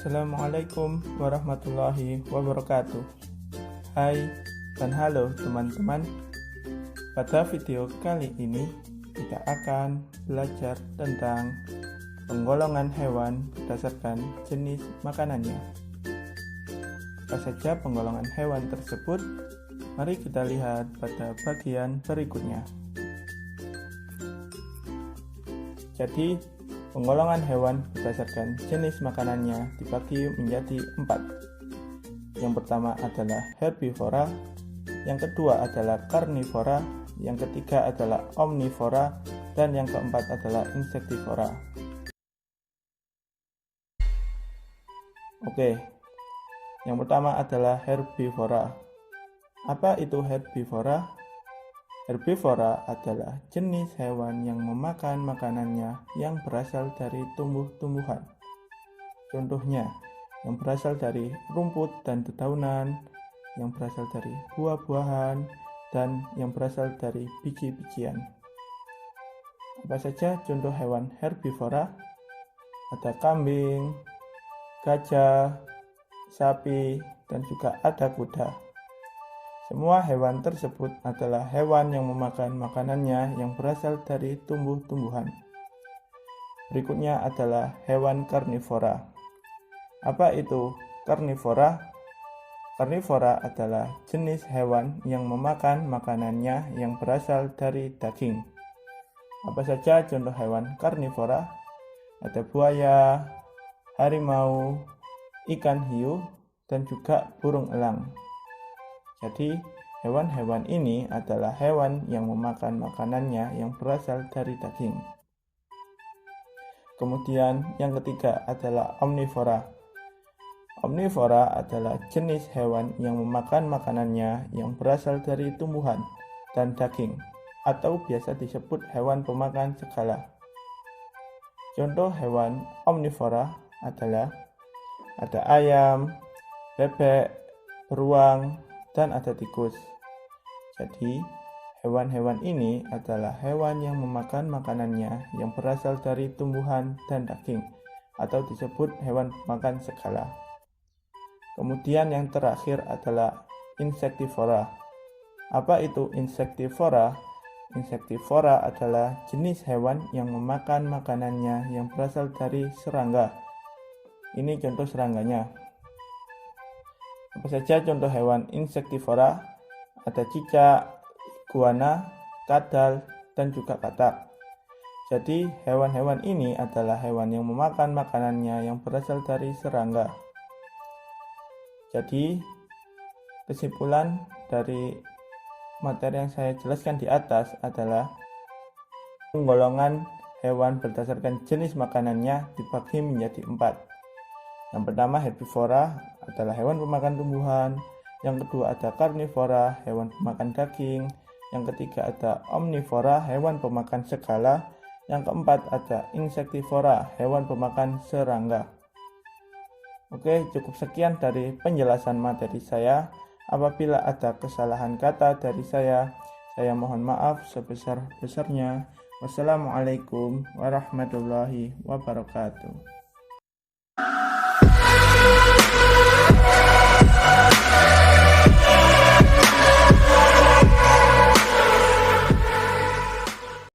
Assalamualaikum warahmatullahi wabarakatuh. Hai dan halo teman-teman. Pada video kali ini kita akan belajar tentang penggolongan hewan berdasarkan jenis makanannya. Apa saja penggolongan hewan tersebut? Mari kita lihat pada bagian berikutnya. Jadi, penggolongan hewan berdasarkan jenis makanannya dibagi menjadi 4. Yang pertama adalah herbivora, yang kedua adalah karnivora, yang ketiga adalah omnivora, dan yang keempat adalah insektivora. Oke, yang pertama adalah herbivora. Apa itu herbivora? Herbivora adalah jenis hewan yang memakan makanannya yang berasal dari tumbuh-tumbuhan. Contohnya, yang berasal dari rumput dan dedaunan, yang berasal dari buah-buahan, dan yang berasal dari biji-bijian. Apa saja contoh hewan herbivora? Ada kambing, gajah, sapi, dan juga ada kuda. Semua hewan tersebut adalah hewan yang memakan makanannya yang berasal dari tumbuh-tumbuhan. Berikutnya adalah hewan karnivora. Apa itu karnivora? Karnivora adalah jenis hewan yang memakan makanannya yang berasal dari daging. Apa saja contoh hewan karnivora? Ada buaya, harimau, ikan hiu, dan juga burung elang. Jadi, hewan-hewan ini adalah hewan yang memakan makanannya yang berasal dari daging. Kemudian, yang ketiga adalah omnivora. Omnivora adalah jenis hewan yang memakan makanannya yang berasal dari tumbuhan dan daging, atau biasa disebut hewan pemakan segala. Contoh hewan omnivora adalah ada ayam, bebek, beruang, dan ada tikus. Jadi, hewan-hewan ini adalah hewan yang memakan makanannya yang berasal dari tumbuhan dan daging, atau disebut hewan pemakan segala. Kemudian yang terakhir adalah insektivora. Apa itu insektivora? Insektivora adalah jenis hewan yang memakan makanannya yang berasal dari serangga. Ini contoh serangganya. Apa saja contoh hewan insektivora? Ada cicak, iguana, kadal, dan juga katak. Jadi, hewan-hewan ini adalah hewan yang memakan makanannya yang berasal dari serangga. Jadi, kesimpulan dari materi yang saya jelaskan di atas adalah penggolongan hewan berdasarkan jenis makanannya dibagi menjadi 4. Yang pertama herbivora adalah hewan pemakan tumbuhan, yang kedua ada karnivora, hewan pemakan daging, yang ketiga ada omnivora, hewan pemakan segala, yang keempat ada insektivora, hewan pemakan serangga. Oke, cukup sekian dari penjelasan materi saya. Apabila ada kesalahan kata dari saya mohon maaf sebesar-besarnya. Wassalamualaikum warahmatullahi wabarakatuh.